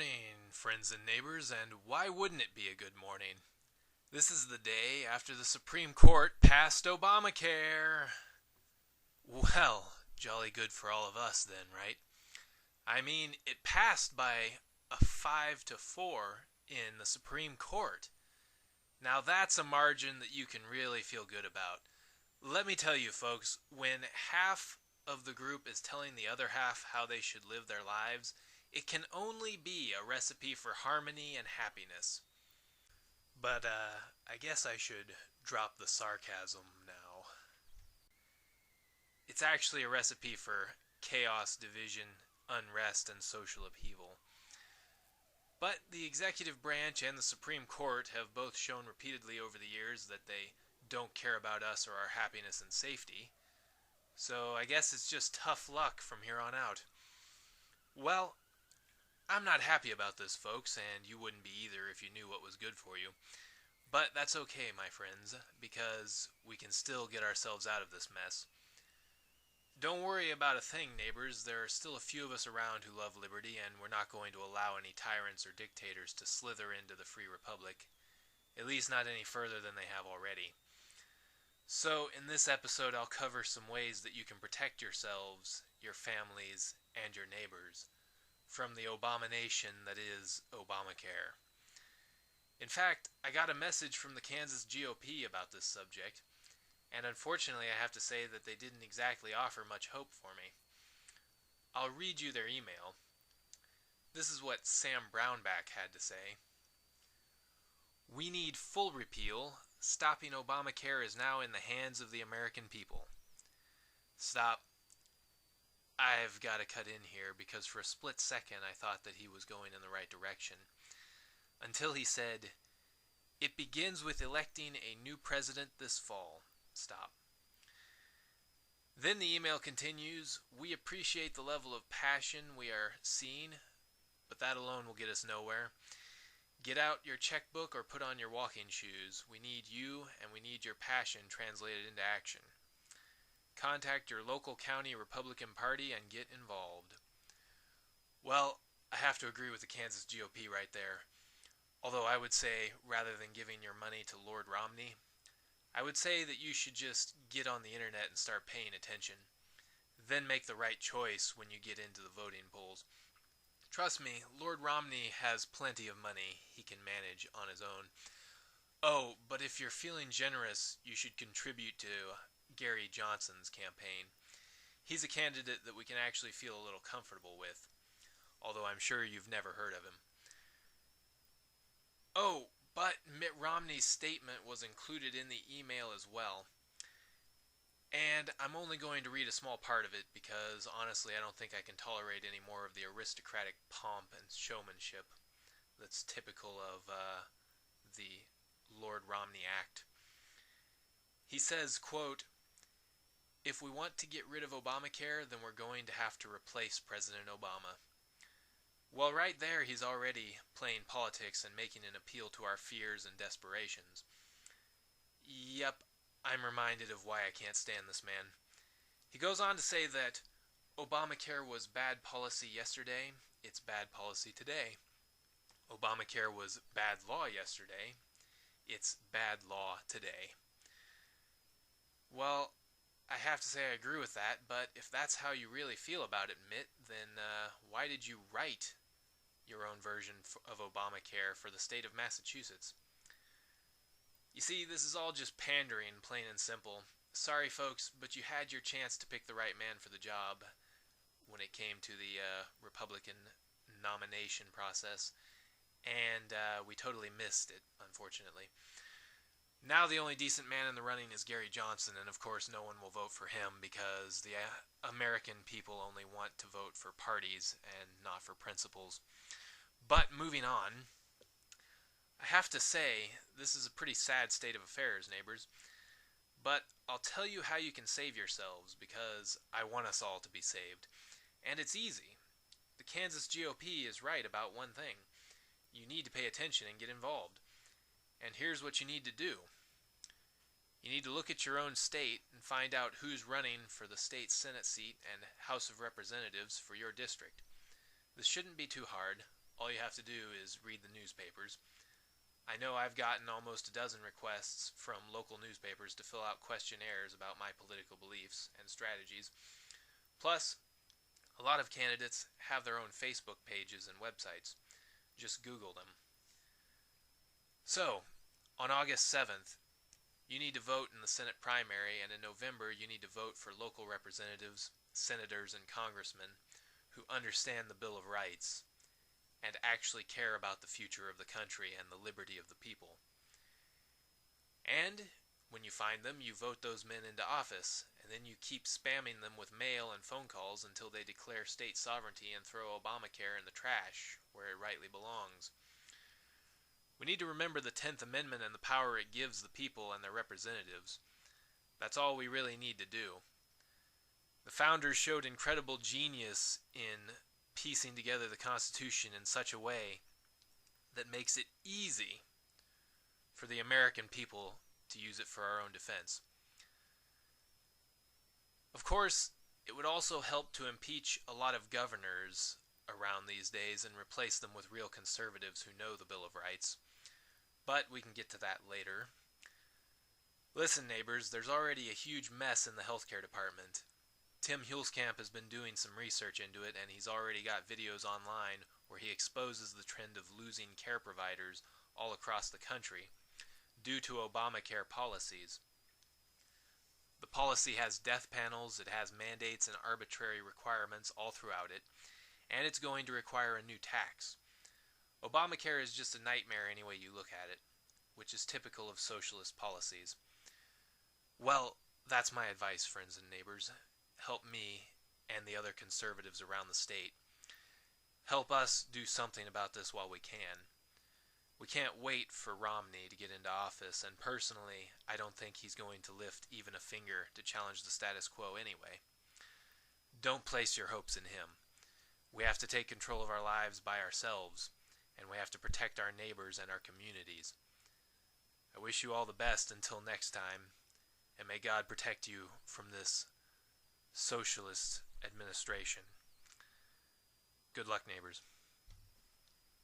morning, friends and neighbors, and why wouldn't it be a good morning? This is the day after the Supreme Court passed Obamacare. Well, jolly good for all of us then, right? I mean, it passed by a 5 to 4 in the Supreme Court. Now that's a margin that you can really feel good about. Let me tell you, folks, when half of the group is telling the other half how they should live their lives, it can only be a recipe for harmony and happiness. But, I guess I should drop the sarcasm now. It's actually a recipe for chaos, division, unrest, and social upheaval. But the executive branch and the Supreme Court have both shown repeatedly over the years that they don't care about us or our happiness and safety. So I guess it's just tough luck from here on out. Well, I'm not happy about this, folks, and you wouldn't be either if you knew what was good for you. But that's okay, my friends, because we can still get ourselves out of this mess. Don't worry about a thing, neighbors. There are still a few of us around who love liberty, and we're not going to allow any tyrants or dictators to slither into the free republic. At least not any further than they have already. So, in this episode, I'll cover some ways that you can protect yourselves, your families, and your neighbors from the Obamination that is Obamacare. In fact, I got a message from the Kansas GOP about this subject, and unfortunately I have to say that they didn't exactly offer much hope for me. I'll read you their email. This is what Sam Brownback had to say. We need full repeal. Stopping Obamacare is now in the hands of the American people. Stop. I've got to cut in here because for a split second I thought that he was going in the right direction. Until he said, it begins with electing a new president this fall. Stop. Then the email continues, we appreciate the level of passion we are seeing, but that alone will get us nowhere. Get out your checkbook or put on your walking shoes. We need you and we need your passion translated into action. Contact your local county Republican Party and get involved. Well, I have to agree with the Kansas GOP right there. Although I would say, rather than giving your money to Lord Romney, I would say that you should just get on the internet and start paying attention. Then make the right choice when you get into the voting polls. Trust me, Lord Romney has plenty of money he can manage on his own. Oh, but if you're feeling generous, you should contribute to Gary Johnson's campaign. He's a candidate that we can actually feel a little comfortable with, although I'm sure you've never heard of him. Oh, but Mitt Romney's statement was included in the email as well. And I'm only going to read a small part of it because, honestly, I don't think I can tolerate any more of the aristocratic pomp and showmanship that's typical of the Lord Romney Act. He says, quote, if we want to get rid of Obamacare, then we're going to have to replace President Obama. Well, right there, he's already playing politics and making an appeal to our fears and desperations. Yep, I'm reminded of why I can't stand this man. He goes on to say that Obamacare was bad policy yesterday, it's bad policy today. Obamacare was bad law yesterday, it's bad law today. Well, I have to say I agree with that, but if that's how you really feel about it, Mitt, then why did you write your own version of Obamacare for the state of Massachusetts? You see, this is all just pandering, plain and simple. Sorry, folks, but you had your chance to pick the right man for the job when it came to the Republican nomination process, and we totally missed it, unfortunately. Now the only decent man in the running is Gary Johnson, and of course no one will vote for him because the American people only want to vote for parties and not for principles. But moving on, I have to say, this is a pretty sad state of affairs, neighbors. But I'll tell you how you can save yourselves, because I want us all to be saved. And it's easy. The Kansas GOP is right about one thing. You need to pay attention and get involved. And here's what you need to do. You need to look at your own state and find out who's running for the state Senate seat and House of Representatives for your district. This shouldn't be too hard. all you have to do is read the newspapers. I know I've gotten almost a dozen requests from local newspapers to fill out questionnaires about my political beliefs and strategies. Plus, a lot of candidates have their own Facebook pages and websites. Just Google them. So, on August 7th, you need to vote in the Senate primary, and in November, you need to vote for local representatives, senators, and congressmen who understand the Bill of Rights and actually care about the future of the country and the liberty of the people. And when you find them, you vote those men into office, and then you keep spamming them with mail and phone calls until they declare state sovereignty and throw Obamacare in the trash where it rightly belongs. We need to remember the 10th Amendment and the power it gives the people and their representatives. That's all we really need to do. The founders showed incredible genius in piecing together the Constitution in such a way that makes it easy for the American people to use it for our own defense. Of course, it would also help to impeach a lot of governors around these days and replace them with real conservatives who know the Bill of Rights. But we can get to that later. Listen, neighbors, there's already a huge mess in the healthcare department. Tim Hulskamp has been doing some research into it, and he's already got videos online where he exposes the trend of losing care providers all across the country due to Obamacare policies. The policy has death panels, it has mandates and arbitrary requirements all throughout it, and it's going to require a new tax. Obamacare is just a nightmare any way you look at it, which is typical of socialist policies. Well, that's my advice, friends and neighbors. Help me and the other conservatives around the state. Help us do something about this while we can. We can't wait for Romney to get into office, and personally, I don't think he's going to lift even a finger to challenge the status quo anyway. Don't place your hopes in him. We have to take control of our lives by ourselves, and we have to protect our neighbors and our communities. I wish you all the best until next time, and may God protect you from this socialist administration. Good luck, neighbors.